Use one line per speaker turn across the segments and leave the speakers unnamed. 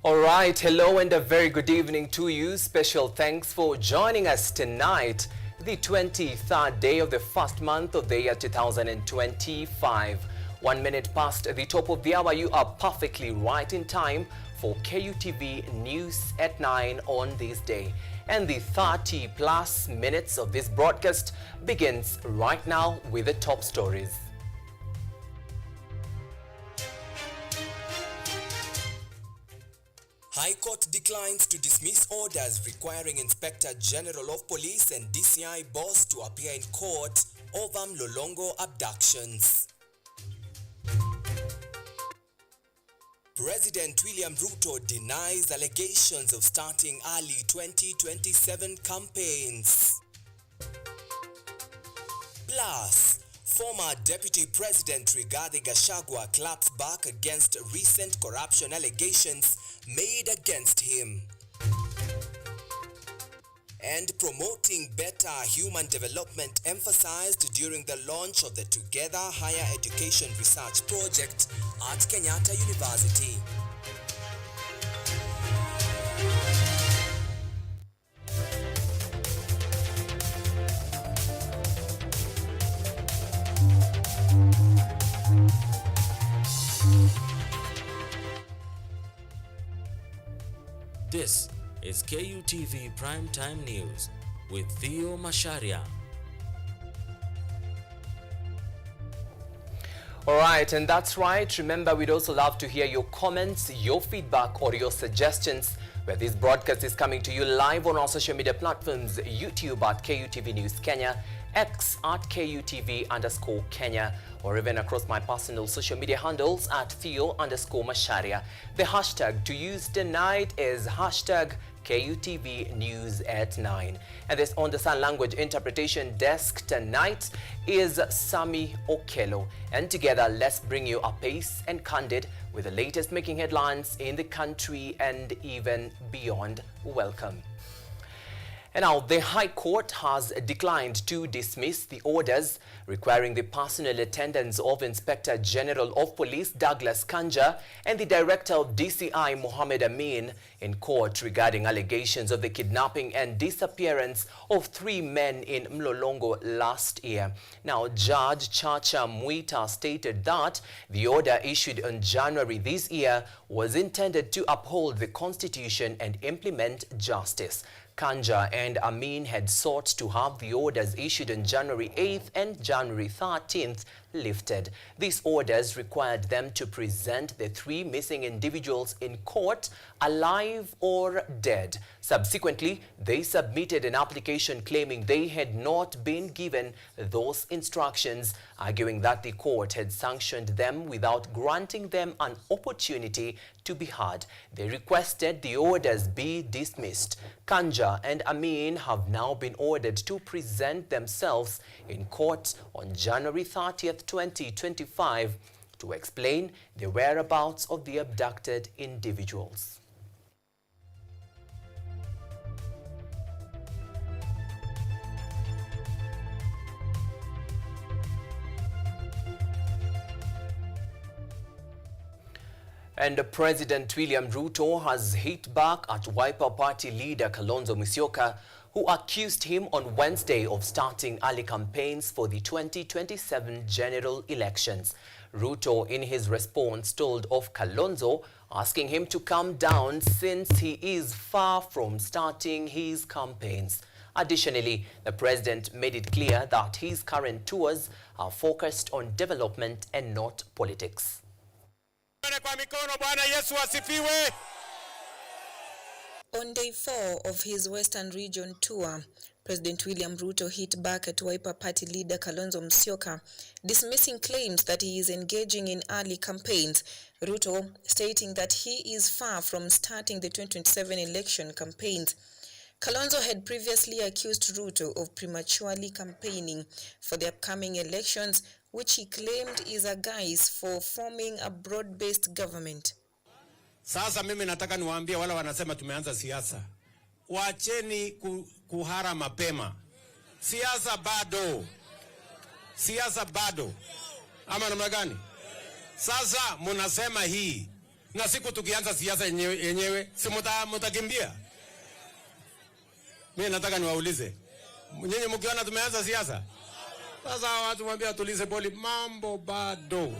All right, hello and a very good evening to you. Special thanks for joining us tonight, the 23rd day of the first month of the year 2025. 1 minute past the top of the hour, you are perfectly right in time for KUTV News at 9 on this day. And the 30 plus minutes of this broadcast begins right now with the top stories. High Court declines to dismiss orders requiring Inspector General of Police and DCI boss to appear in court over Mlolongo abductions. President William Ruto denies allegations of starting early 2027 campaigns. Plus, former Deputy President Rigathi Gachagua claps back against recent corruption allegations made against him. And promoting better human development emphasized during the launch of the Together Higher Education Research Project at Kenyatta University.
This is KUTV Primetime News with Theo Macharia.
All right, and that's right. Remember, we'd also love to hear your comments, your feedback, or your suggestions, where this broadcast is coming to you live on our social media platforms: YouTube at KUTV News Kenya, X at KUTV_Kenya, or even across my personal social media handles at Theo_Macharia. The hashtag to use tonight is hashtag KUTV News at 9. And this on the sign language interpretation desk tonight is Sami Okello. And together, let's bring you apace and candid with the latest making headlines in the country and even beyond. Welcome. And now, the High Court has declined to dismiss the orders requiring the personal attendance of Inspector General of Police Douglas Kanja and the Director of DCI Mohammed Amin in court regarding allegations of the kidnapping and disappearance of 3 men in Mlolongo last year. Now, Judge Chacha Mwita stated that the order issued in January this year was intended to uphold the Constitution and implement justice. Kanja and Amin had sought to have the orders issued on January 8th and January 13th lifted. These orders required them to present the 3 missing individuals in court, alive or dead. Subsequently, they submitted an application claiming they had not been given those instructions, arguing that the court had sanctioned them without granting them an opportunity to be heard. They requested the orders be dismissed. Kanja and Amin have now been ordered to present themselves in court on January 30th, 2025 to explain the whereabouts of the abducted individuals. And President William Ruto has hit back at Wiper Party leader Kalonzo Musyoka, who accused him on Wednesday of starting early campaigns for the 2027 general elections. Ruto, in his response, told of Kalonzo, asking him to calm down since he is far from starting his campaigns. Additionally, the president made it clear that his current tours are focused on development and not politics.
On day 4 of his Western Region tour, President William Ruto hit back at Wiper Party leader Kalonzo Musyoka, dismissing claims that he is engaging in early campaigns. Ruto stating that he is far from starting the 2027 election campaigns. Kalonzo had previously accused Ruto of prematurely campaigning for the upcoming elections, which he claimed is a guise for forming a broad-based government.
Sasa mimi nataka niwaambie wala wanasema tumeanza siasa. Waacheni kuhara mapema. Siasa bado. Ama namna gani? Sasa munasema hii Na siku tukianza siasa yenyewe si mtakimbia. Mimi nataka niwaulize. Nyinyi mkiona tumeanza siasa? Sasa watu mwambie tulize poli, mambo bado.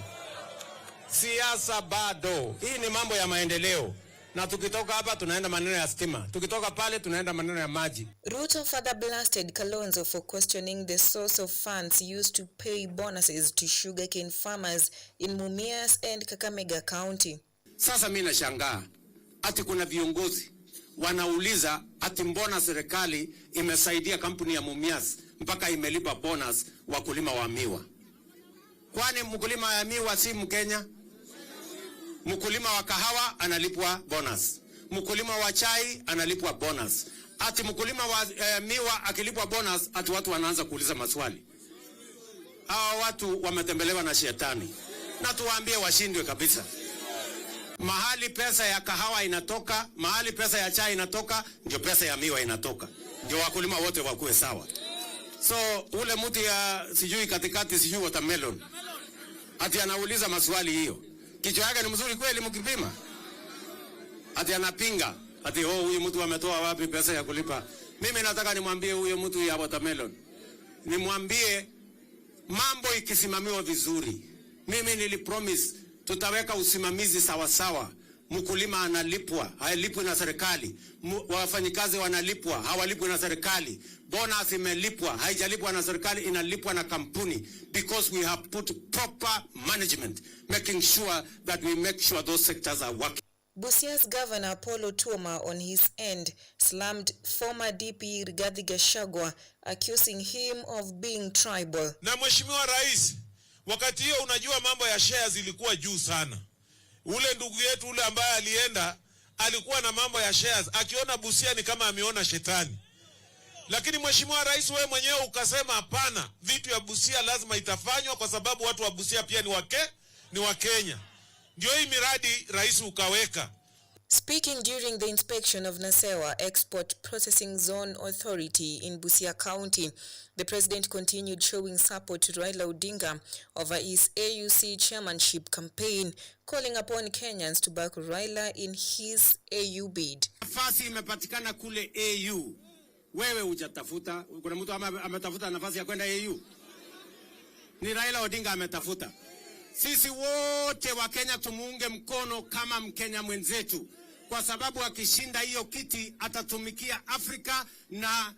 Siasa bado. Hii ni mambo ya maendeleo. Na tukitoka hapa tunaenda maneno ya stima. Tukitoka pale tunaenda maneno ya maji.
Ruto further blasted Kalonzo for questioning the source of funds used to pay bonuses to sugarcane farmers in Mumias and Kakamega County.
Sasa mimi nashangaa ati kuna viongozi wanauliza ati mbona serikali imesaidia kampuni ya Mumias mpaka imelipa bonus wakulima wa miwa. Kwani mkulima wa miwa si Mkenya? Mkulima wa kahawa analipwa bonus. Mkulima wa chai analipwa bonus. Ati mkulima wa miwa akilipwa bonus ati watu wanaanza kuuliza maswali. Hawa watu wametembelewa na shetani. Na tuwaambie washindwe kabisa. Mahali pesa ya kahawa inatoka, mahali pesa ya chai inatoka, ndio pesa ya miwa inatoka. Ndio wakulima wote wakuwe sawa. So ule mtu ya sijui katikati sijui watermelon ati anauliza maswali hiyo. Kichwa yake ni mzuri kweli mkipima? Ati anapinga. Ati huyu mtu ametoa wapi pesa ya kulipa? Mimi nataka nimwambie huyo mtu ya watermelon. Nimwambie mambo ikisimamiwa vizuri. Mimi nilipromise tutaweka usimamizi sawa sawa. Mkulima analipwa, halipwi na serikali. Wafanyikazi wanalipwa, hawalipwi na serikali. Bonus imelipwa, haijalipwa na serikali, inalipwa na kampuni, because we have put proper management, making sure that we make sure those sectors are working.
Busia's Governor Apollo Tuoma on his end slammed former DP Rigathi Gachagua, accusing him of being tribal.
Na Mheshimiwa Rais, wakati hiyo unajua mambo ya shares ilikuwa juu sana. Ule ndugu yetu ule ambaye alienda alikuwa na mambo ya shares, akiona Busia ni kama ameona shetani. Lakini Mheshimiwa Rais, wewe mwenyewe ukasema hapana, vitu ya Busia lazima itafanywa kwa sababu watu wa Busia pia ni wa Kenya. Ndio hii miradi rais ukaweka.
Speaking during the inspection of Nasewa Export Processing Zone Authority in Busia County, the president continued showing support to Raila Odinga over his AUC chairmanship campaign, calling upon Kenyans to back Raila in his AU bid.
Nafasi imepatikana kule AU. Wewe hujatafuta, kuna mtu ametafuta nafasi ya kwenda AU? Ni Raila Odinga ametafuta. Sisi wote wa Kenya tumuunge mkono kama Mkenya mwenzetu, kwa sababu akishinda hiyo kiti atatumikia Afrika, na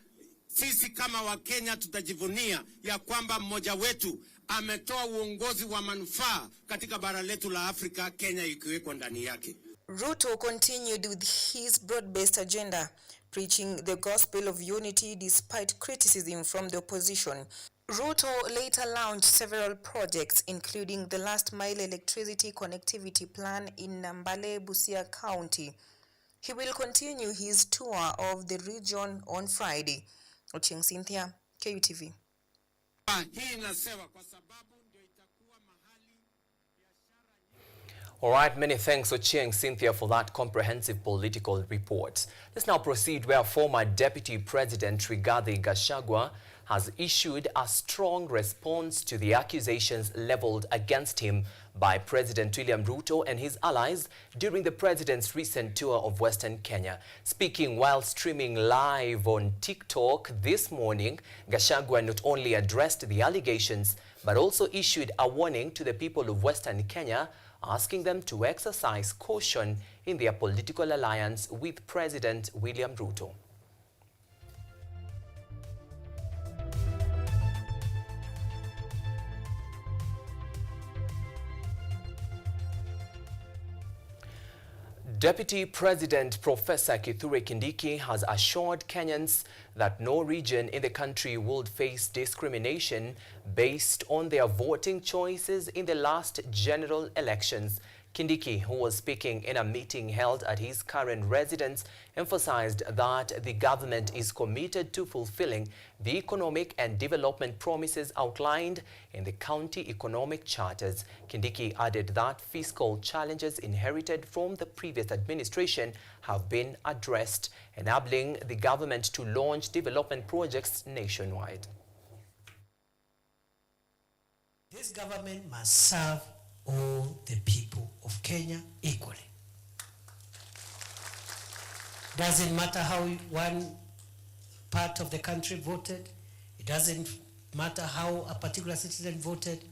sisi kama wa Kenya tutajivunia ya kwamba mmoja wetu ametoa uongozi wa manufaa katika bara letu la Afrika, Kenya ikiweko ndani yake.
Ruto continued with his broad-based agenda, preaching the gospel of unity despite criticism from the opposition. Ruto later launched several projects, including the last-mile electricity connectivity plan in Nambale, Busia County. He will continue his tour of the region on Friday. Ochieng Cynthia, KUTV.
All right, many thanks, Ochieng Cynthia, for that comprehensive political report. Let's now proceed where former Deputy President Rigathi Gachagua has issued a strong response to the accusations leveled against him by President William Ruto and his allies during the president's recent tour of Western Kenya. Speaking while streaming live on TikTok this morning, Gachagua not only addressed the allegations but also issued a warning to the people of Western Kenya, asking them to exercise caution in their political alliance with President William Ruto. Deputy President Professor Kithure Kindiki has assured Kenyans that no region in the country would face discrimination based on their voting choices in the last general elections. Kindiki, who was speaking in a meeting held at his current residence, emphasized that the government is committed to fulfilling the economic and development promises outlined in the county economic charters. Kindiki added that fiscal challenges inherited from the previous administration have been addressed, enabling the government to launch development projects nationwide.
This government must serve all the people of Kenya equally. Doesn't matter how one part of the country voted. It doesn't matter how a particular citizen voted.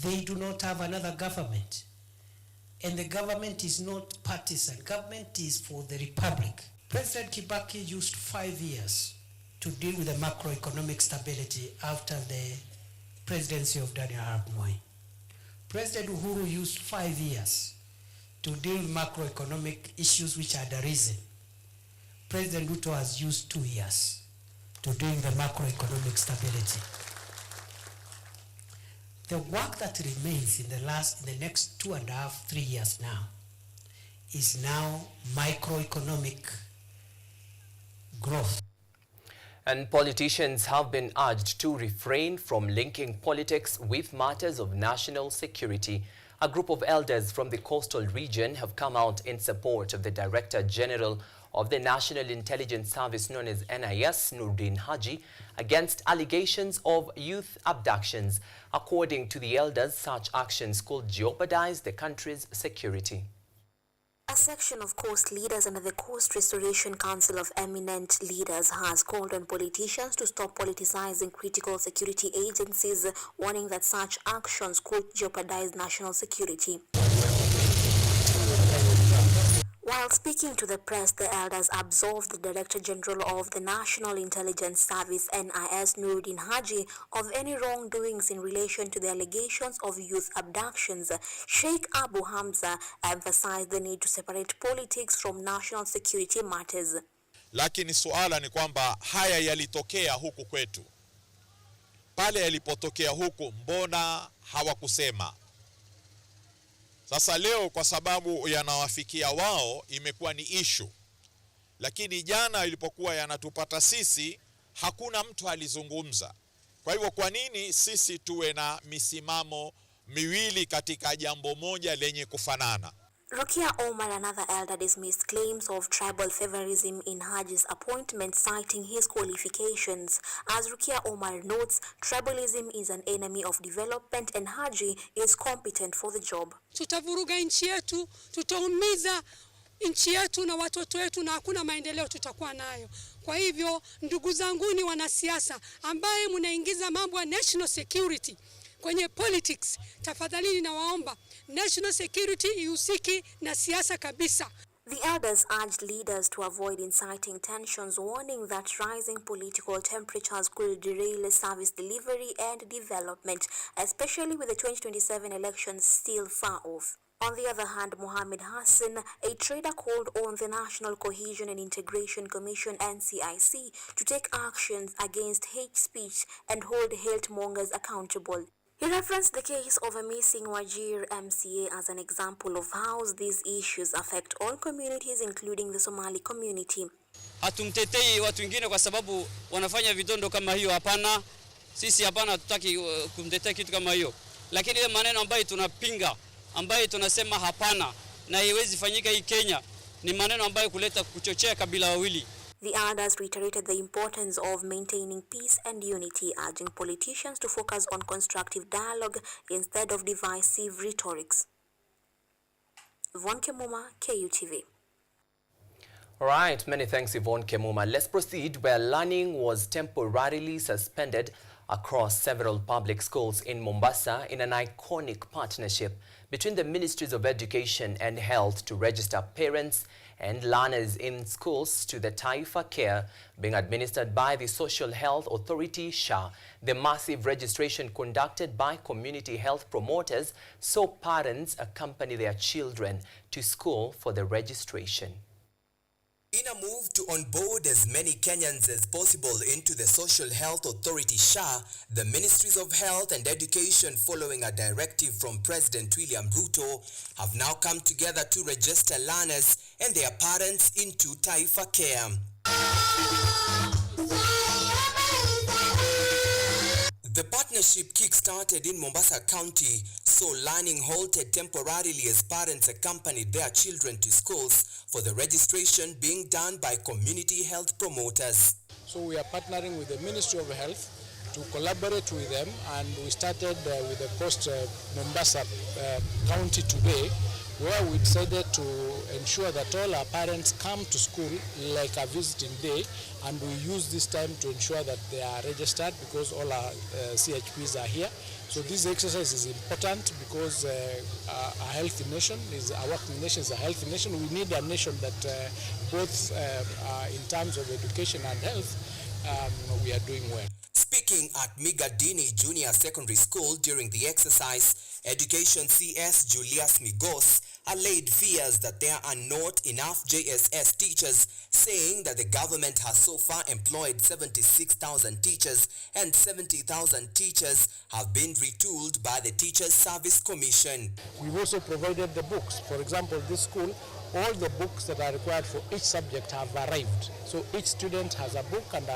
They do not have another government. And the government is not partisan. Government is for the republic. President Kibaki used 5 years to deal with the macroeconomic stability after the presidency of Daniel Arap Moi. President Uhuru used 5 years to deal with macroeconomic issues which had arisen. President Ruto has used 2 years to deal with the macroeconomic stability. The work that remains in the next 2.5, 3 years now is now microeconomic growth.
And politicians have been urged to refrain from linking politics with matters of national security. A group of elders from the coastal region have come out in support of the Director General of the National Intelligence Service known as NIS, Nuruddin Haji, against allegations of youth abductions. According to the elders, such actions could jeopardize the country's security.
A section of coast leaders under the Coast Restoration Council of Eminent Leaders has called on politicians to stop politicizing critical security agencies, warning that such actions could jeopardize national security. While speaking to the press, the elders absolved the Director General of the National Intelligence Service NIS, Nuruddin Haji, of any wrongdoings in relation to the allegations of youth abductions. Sheikh Abu Hamza emphasized the need to separate politics from national security matters.
Lakini suala ni kwamba haya yalitokea huku kwetu. Pale yalipotokea huku, mbona hawakusema? Sasa leo kwa sababu yanawafikia wao imekuwa ni issue. Lakini jana ilipokuwa yanatupata sisi hakuna mtu alizungumza. Kwa hivyo kwa nini sisi tuwe na misimamo miwili katika jambo moja lenye kufanana?
Rukia Omar, another elder, dismissed claims of tribal favorism in Haji's appointment, citing his qualifications. As Rukia Omar notes, tribalism is an enemy of development and Haji is competent for the job.
Tutavuruga nchi yetu, tutaumiza nchi yetu na watoto wetu na hakuna maendeleo tutakuwa nayo. Kwa hivyo, ndugu zanguni wanasiasa ambaye mnaingiza mambo ya national security kwenye politics, tafadhali nawaomba national security ihusiki na siasa kabisa.
The elders urged leaders to avoid inciting tensions, warning that rising political temperatures could derail service delivery and development, especially with the 2027 elections still far off. On the other hand, Mohammed Hassan, a trader, called on the National Cohesion and Integration Commission NCIC to take actions against hate speech and hold hate-mongers accountable. He referenced the case of a missing Wajir MCA as an example of how these issues affect all communities, including the Somali community.
Hatumtetei watu wengine kwa sababu wanafanya vidondo kama hiyo, hapana. Sisi hapana, hatutaki kumtetea kitu kama hiyo. Lakini ile maneno ambayo tunapinga, ambayo tunasema hapana na haiwezi fanyika hii Kenya, ni maneno ambayo kuleta kuchochea kabila wawili.
The elders reiterated the importance of maintaining peace and unity, urging politicians to focus on constructive dialogue instead of divisive rhetorics. Yvonne Kemuma, KUTV.
All right, many thanks, Yvonne Kemuma. Let's proceed where learning was temporarily suspended across several public schools in Mombasa in an iconic partnership between the Ministries of Education and Health to register parents and learners in schools to the Taifa Care being administered by the Social Health Authority, SHA. The massive registration conducted by community health promoters saw parents accompany their children to school for the registration.
In a move to onboard as many Kenyans as possible into the Social Health Authority SHA, the Ministries of Health and Education, following a directive from President William Ruto, have now come together to register learners and their parents into Taifa Care. The partnership kick-started in Mombasa County, saw learning halted temporarily as parents accompanied their children to schools for the registration being done by community health promoters.
So we are partnering with the Ministry of Health to collaborate with them, and we started with the Coast Mombasa County today, where we decided to ensure that all our parents come to school like a visiting day, and we use this time to ensure that they are registered because all our CHPs are here. So this exercise is important because a healthy nation a working nation is a healthy nation. We need a nation that both in terms of education and health, we are doing well.
Speaking at Migadini Junior Secondary School during the exercise, Education CS Julius Migos allayed fears that there are not enough JSS teachers, saying that the government has so far employed 76,000 teachers and 70,000 teachers have been retooled by the Teachers Service Commission.
We've also provided the books. For example, this school, all the books that are required for each subject have arrived. So each student has a book and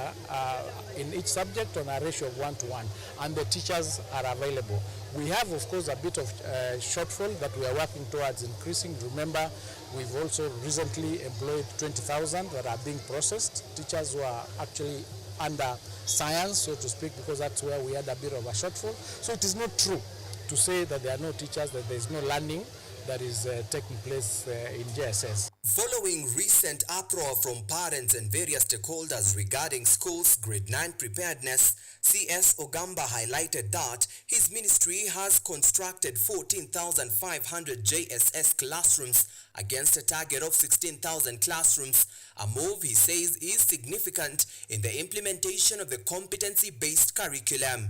in each subject on a ratio of 1:1, and the teachers are available. We have, of course, a bit of shortfall that we are working towards increasing. Remember, we've also recently employed 20,000 that are being processed, teachers who are actually under science, so to speak, because that's where we had a bit of a shortfall. So it is not true to say that there are no teachers, that there is no learning that is taking place in JSS.
Following recent uproar from parents and various stakeholders regarding schools' grade 9 preparedness, CS Ogamba highlighted that his ministry has constructed 14,500 JSS classrooms against a target of 16,000 classrooms, a move he says is significant in the implementation of the competency-based curriculum.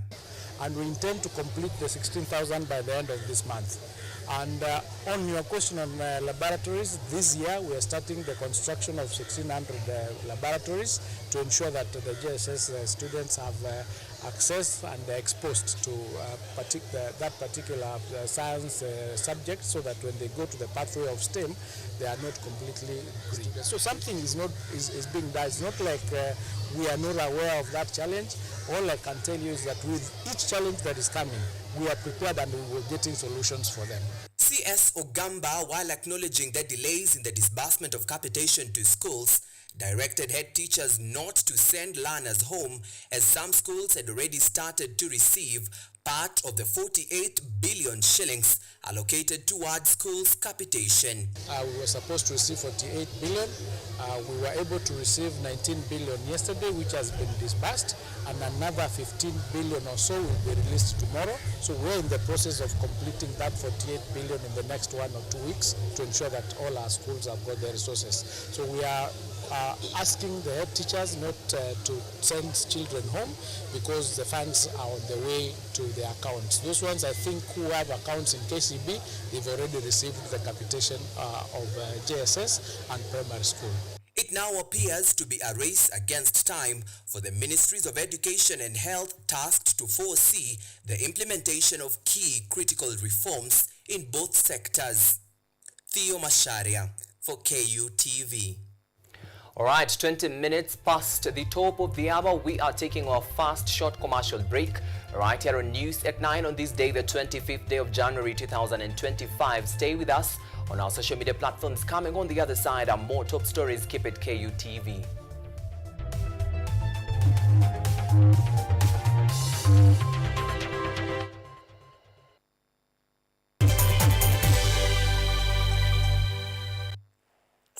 And we intend to complete the 16,000 by the end of this month. And on your question on laboratories, this year we are starting the construction of 1,600 laboratories to ensure that the JSS students have access and are exposed to that particular science subject, so that when they go to the pathway of STEM, they are not completely green. So something is being done. It's not like we are not aware of that challenge. All I can tell you is that with each challenge that is coming, we are prepared and we are getting solutions for them.
CS Ogamba, while acknowledging the delays in the disbursement of capitation to schools, directed head teachers not to send learners home, as some schools had already started to receive part of the 48 billion shillings allocated towards schools' capitation.
We were supposed to receive 48 billion. We were able to receive 19 billion yesterday, which has been disbursed, and another 15 billion or so will be released tomorrow. So we're in the process of completing that 48 billion in the next 1 or 2 weeks to ensure that all our schools have got the resources. So we are asking the head teachers not to send children home because the funds are on the way to their accounts. Those ones, I think, who have accounts in KCB, they've already received the capitation of JSS and primary school.
It now appears to be a race against time for the Ministries of Education and Health tasked to foresee the implementation of key critical reforms in both sectors. Theo Macharia for KUTV.
All right, 20 minutes past the top of the hour. We are taking our first short commercial break right here on News at 9 on this day, the 25th day of January 2025. Stay with us on our social media platforms. Coming on the other side are more top stories. Keep it KUTV.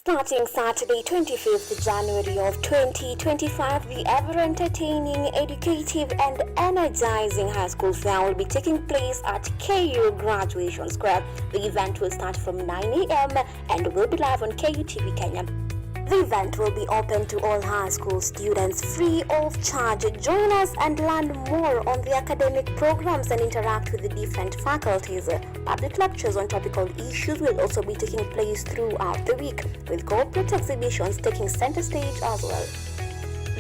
Starting Saturday, 25th January of 2025, the ever-entertaining, educative and energizing high school fair will be taking place at KU Graduation Square. The event will start from 9 a.m. and will be live on KUTV Kenya. The event will be open to all high school students free of charge. Join us and learn more on the academic programs and interact with the different faculties. Public lectures on topical issues will also be taking place throughout the week, with corporate exhibitions taking center stage as well.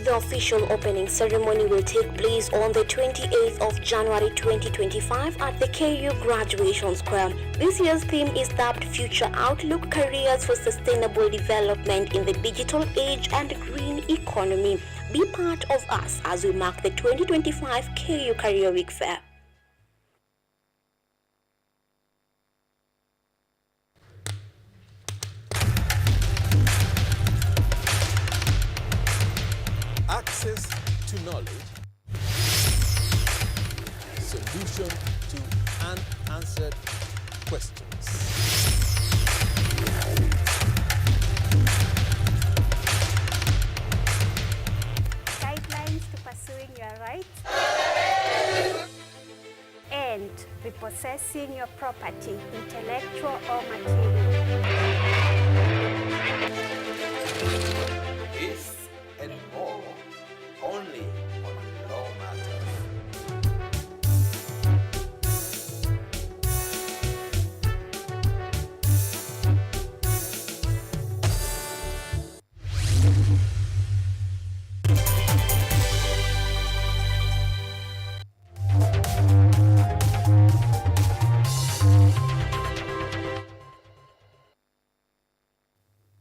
The official opening ceremony will take place on the 28th of January 2025 at the KU Graduation Square. This year's theme is dubbed Future Outlook: Careers for Sustainable Development in the Digital Age and Green Economy. Be part of us as we mark the 2025 KU Career Week Fair.
Access to knowledge, solution to unanswered questions.
possessing your property, intellectual or material.
This and more only on Law Matters.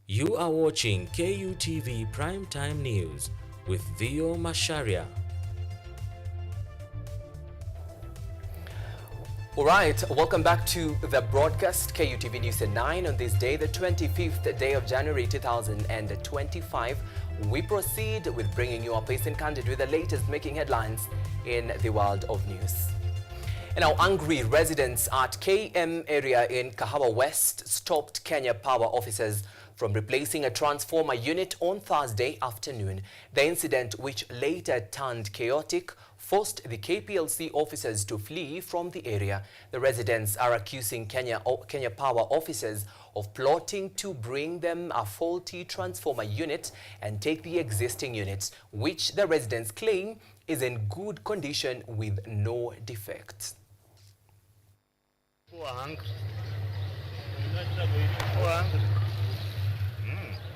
You are watching KUTV Primetime News with Theo Macharia.
All right, welcome back to the broadcast KUTV News at 9 on this day, the 25th day of January 2025. We proceed with bringing you up pace and candid with the latest making headlines in the world of news. And now, angry residents at KM area in Kahawa West stopped Kenya Power officers from replacing a transformer unit on Thursday afternoon. The incident, which later turned chaotic, forced the KPLC officers to flee from the area. The residents are accusing Kenya Power officers of plotting to bring them a faulty transformer unit and take the existing unit, which the residents claim is in good condition with no defects.
People are hungry. People are hungry.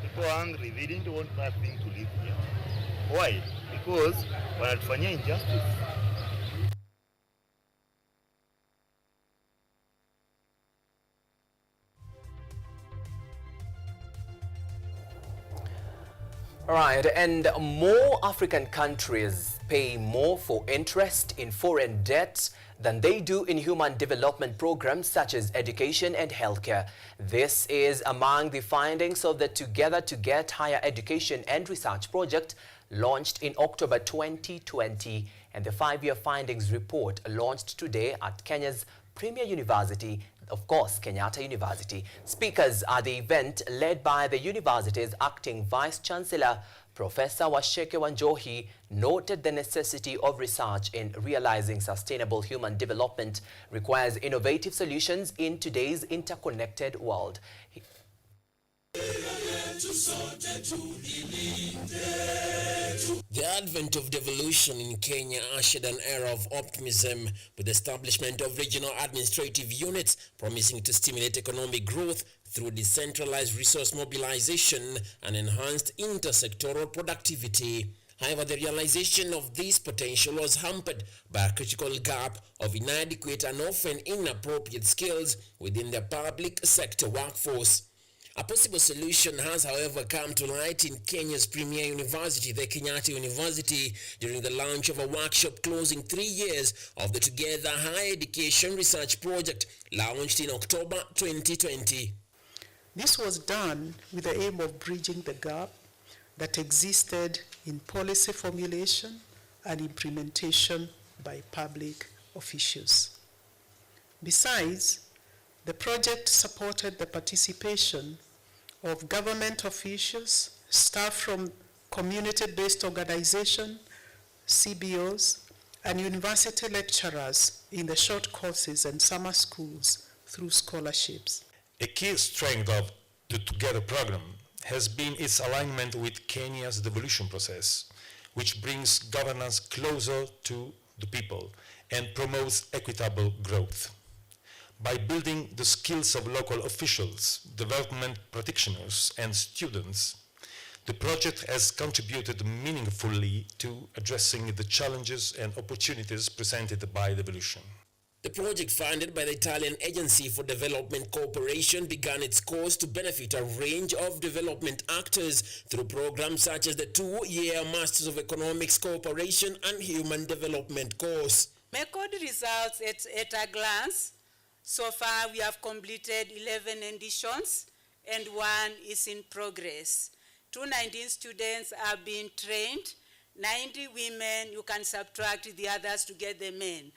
People are hungry. They didn't want that thing to live here. Why? Because wanatufanyia injustice.
All right, and more African countries pay more for interest in foreign debt than they do in human development programs such as education and healthcare. This is among the findings of the Together to Get Higher Education and Research project launched in October 2020, and the 5-year findings report launched today at Kenya's premier university, of course, Kenyatta University. Speakers at the event, led by the university's acting Vice-Chancellor, Professor Washeke Wanjohi, noted the necessity of research in realizing sustainable human development requires innovative solutions in today's interconnected world.
The advent of devolution in Kenya ushered an era of optimism, with the establishment of regional administrative units promising to stimulate economic growth through decentralized resource mobilization and enhanced intersectoral productivity. However, the realization of this potential was hampered by a critical gap of inadequate and often inappropriate skills within the public sector workforce. A possible solution has, however, come to light in Kenya's premier university, the Kenyatta University, during the launch of a workshop closing 3 years of the Together Higher Education Research Project, launched in October 2020.
This was done with the aim of bridging the gap that existed in policy formulation and implementation by public officials. Besides, the project supported the participation of government officials, staff from community-based organizations, CBOs, and university lecturers in the short courses and summer schools through scholarships.
A key strength of the Together program has been its alignment with Kenya's devolution process, which brings governance closer to the people and promotes equitable growth. By building the skills of local officials, development practitioners, and students, the project has contributed meaningfully to addressing the challenges and opportunities presented by devolution.
The project, funded by the Italian Agency for Development Cooperation, began its course to benefit a range of development actors through programs such as the 2-year Masters of Economics Cooperation and Human Development course.
Record results at a glance. So far, we have completed 11 editions and 1 is in progress. 219 students are being trained, 90 women. You can subtract the others to get them in.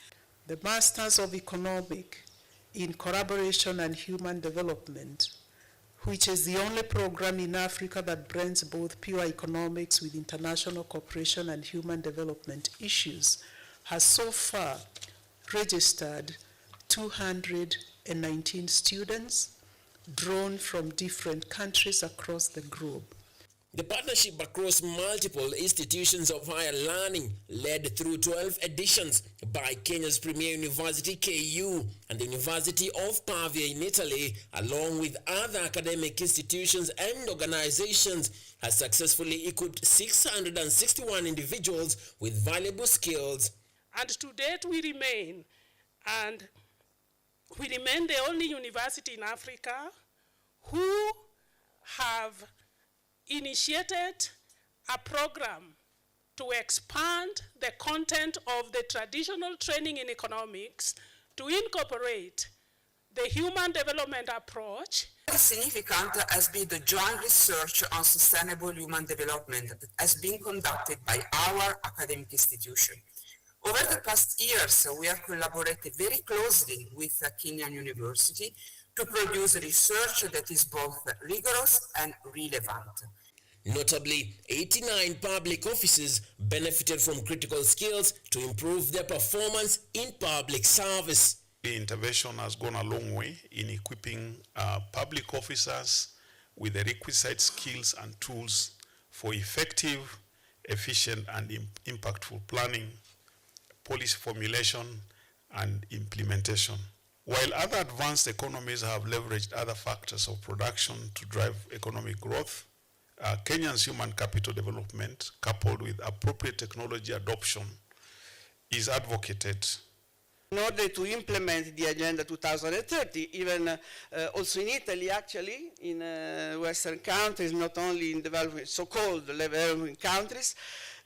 The Masters of Economic in Collaboration and Human Development, which is the only program in Africa that blends both pure economics with international cooperation and human development issues, has so far registered 219 students drawn from different countries across the globe.
The partnership across multiple institutions of higher learning led through 12 editions by Kenya's premier university, KU, and the University of Pavia in Italy, along with other academic institutions and organizations, has successfully equipped 661 individuals with valuable skills.
And to date we remain the only university in Africa who have initiated a program to expand the content of the traditional training in economics to incorporate the human development approach.
Significant has been the joint research on sustainable human development that has been conducted by our academic institution. Over the past years, we have collaborated very closely with Kenyan University to produce research that is both rigorous and relevant.
Notably, 89 public offices benefited from critical skills to improve their performance in public service.
The intervention has gone a long way in equipping public officers with the requisite skills and tools for effective, efficient, and impactful planning, policy formulation, and implementation. While other advanced economies have leveraged other factors of production to drive economic growth, Kenya's human capital development, coupled with appropriate technology adoption, is advocated.
In order to implement the Agenda 2030, even also in Italy, actually, in Western countries, not only in developing, so-called developing countries,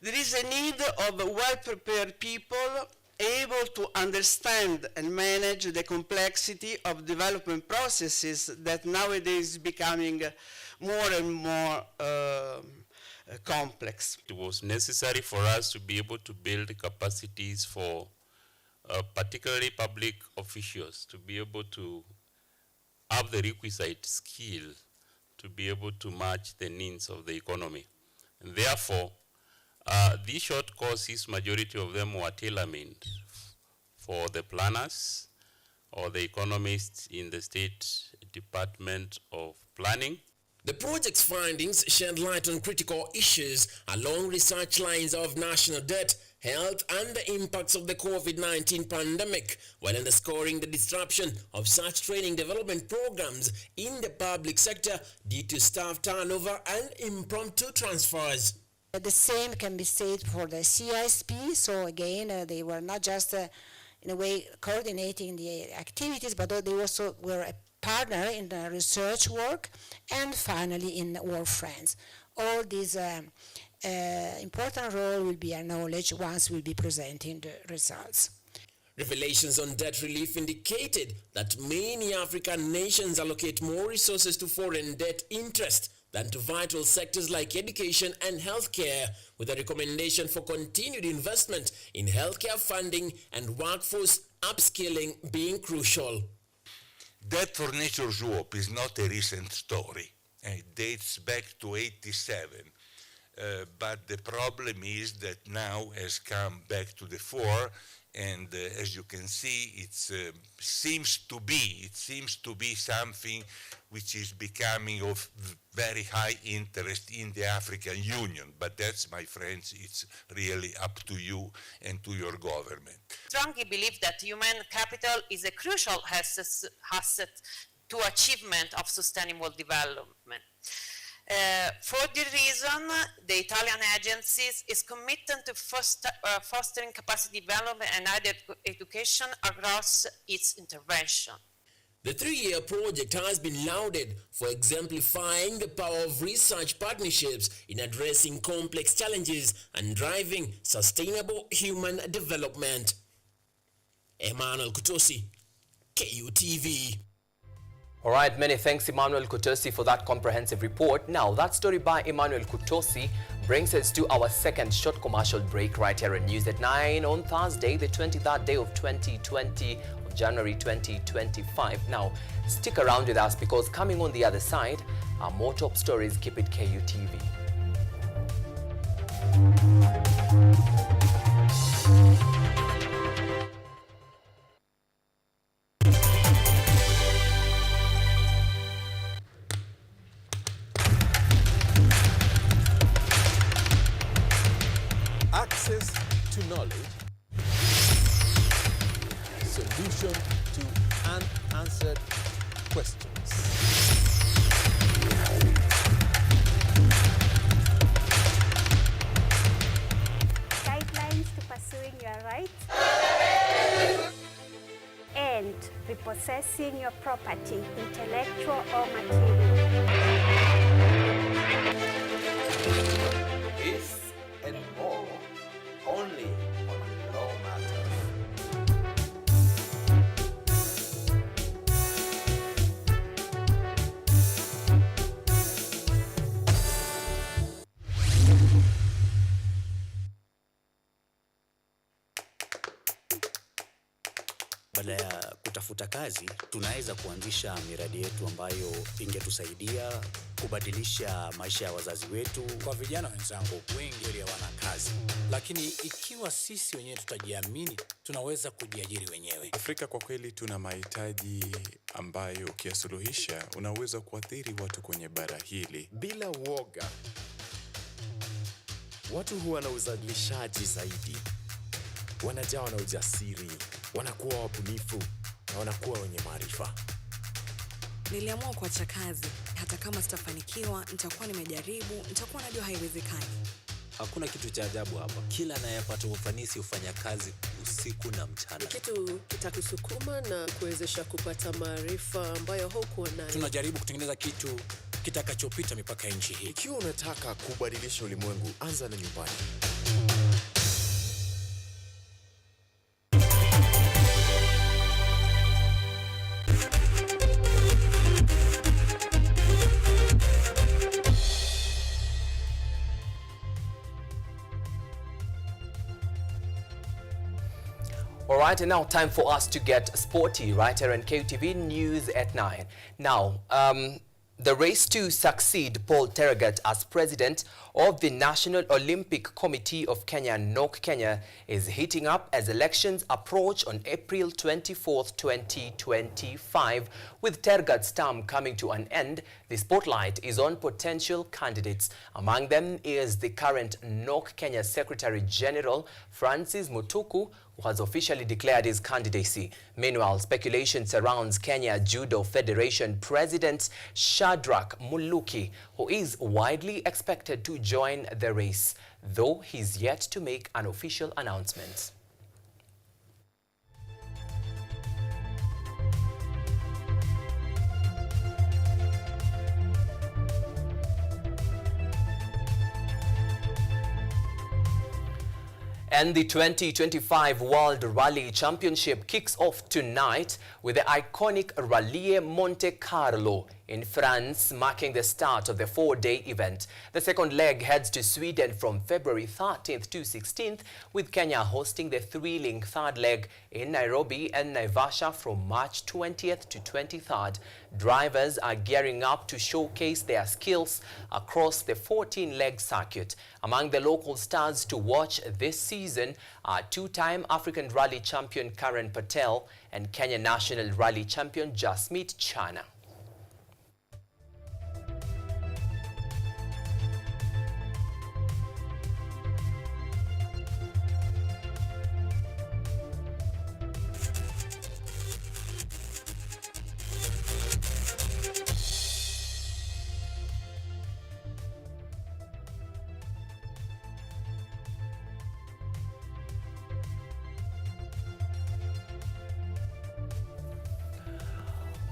there is a need of well-prepared people able to understand and manage the complexity of development processes that nowadays is becoming more and more complex.
It was necessary for us to be able to build capacities for particularly public officials to be able to have the requisite skill to be able to match the needs of the economy. And therefore, these short courses, majority of them were tailor-made for the planners or the economists in the State Department of Planning.
The project's findings shed light on critical issues along research lines of national debt, health, and the impacts of the COVID-19 pandemic, while underscoring the disruption of such training development programs in the public sector due to staff turnover and impromptu transfers.
The same can be said for the CISP. So again, they were not just in a way coordinating the activities, but they also were a partner in the research work, and finally in War Friends. All these important role will be acknowledged once we'll be presenting the results.
Revelations on debt relief indicated that many African nations allocate more resources to foreign debt interest than to vital sectors like education and healthcare, with a recommendation for continued investment in healthcare funding and workforce upskilling being crucial.
Debt for Nature's Hope is not a recent story. It dates back to '87. But the problem is that now has come back to the fore, and as you can see, it seems to be something which is becoming of very high interest in the African Union. But that's, my friends, it's really up to you and to your government.
Strongly believe that human capital is a crucial asset to achievement of sustainable development. For this reason, the Italian agencies is committed to fostering capacity development and education across its intervention.
The 3-year project has been lauded for exemplifying the power of research partnerships in addressing complex challenges and driving sustainable human development. Emmanuel Kutosi, KUTV.
All right, many thanks Emmanuel Kutosi for that comprehensive report. Now, that story by Emmanuel Kutosi brings us to our second short commercial break right here on News at 9 on Thursday, the 23rd day of 2020, of January 2025. Now, stick around with us because coming on the other side are more top stories. Keep it KUTV.
protecting your property, intellectual or material.
This and more only on Law Matters.
Baada ya kutafuta kazi, tunaweza kuanzisha miradi yetu ambayo ingetusaidia kubadilisha maisha ya wazazi wetu.
Kwa vijana wenzangu, wengi hawana kazi, lakini ikiwa sisi wenyewe tutajiamini, tunaweza kujiajiri wenyewe.
Afrika kwa kweli tuna mahitaji ambayo ukiyasuluhisha unaweza kuathiri watu kwenye bara hili.
Bila uoga, watu huwa na uzalishaji zaidi, wanajawa na ujasiri, wanakuwa wabunifu na wanakuwa wenye maarifa.
Niliamua kuacha kazi. Hata kama sitafanikiwa, nitakuwa nimejaribu, nitakuwa najua haiwezekani.
Hakuna kitu cha ajabu hapa. Kila anayepata ufanisi hufanya kazi usiku na mchana.
Kitu kitakusukuma na kuwezesha kupata maarifa ambayo hukuwa nayo.
Tunajaribu kutengeneza kitu kitakachopita mipaka ya nchi hii.
Ikiwa unataka kubadilisha ulimwengu, anza na nyumbani.
All right, and now time for us to get sporty right here on KUTV News at 9. Now, the race to succeed Paul Tergat as president of the National Olympic Committee of Kenya, NOC Kenya, is heating up as elections approach on April 24th, 2025. With Tergat's term coming to an end, the spotlight is on potential candidates. Among them is the current NOC Kenya Secretary General, Francis Mutuku, who has officially declared his candidacy. Meanwhile, speculation surrounds Kenya Judo Federation President Shadrack Muluki, who is widely expected to join the race, though he's yet to make an official announcement. And the 2025 World Rally Championship kicks off tonight with the iconic Rallye Monte Carlo in France, marking the start of the four-day event. The second leg heads to Sweden from February 13th to 16th, with Kenya hosting the thrilling third leg in Nairobi and Naivasha from March 20th to 23rd. Drivers are gearing up to showcase their skills across the 14-leg circuit. Among the local stars to watch this season are two-time African Rally champion Karen Patel and Kenya National Rally champion Jasmeet Chana.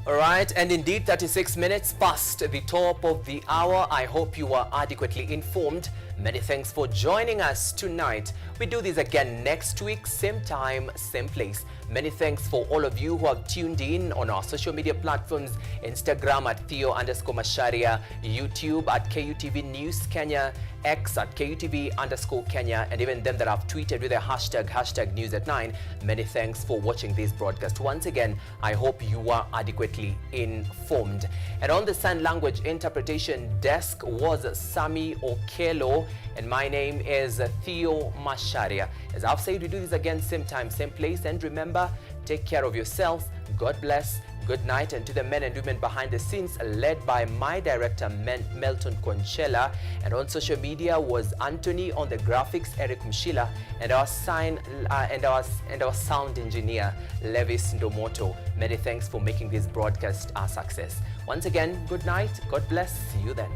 All right, and indeed 36 minutes past the top of the hour. I hope you are adequately informed. Many thanks for joining us tonight. We do this again next week, same time, same place. Many thanks for all of you who have tuned in on our social media platforms, Instagram at Theo_Macharia, YouTube at KUTV News Kenya, X at KUTV_Kenya, and even them that have tweeted with the hashtag News at 9. Many thanks for watching this broadcast. Once again, I hope you are adequately informed. And on the sign language interpretation desk was Sami Okelo, and my name is Theo Macharia. As I've said, we do this again same time, same place. And remember, take care of yourself. God bless. Good night. And to the men and women behind the scenes, led by my director Melton Conchella, and on social media was Anthony, on the graphics Eric Mshila, and our sound engineer Levis Ndomoto. Many thanks for making this broadcast a success. Once again, good night. God bless. See you then.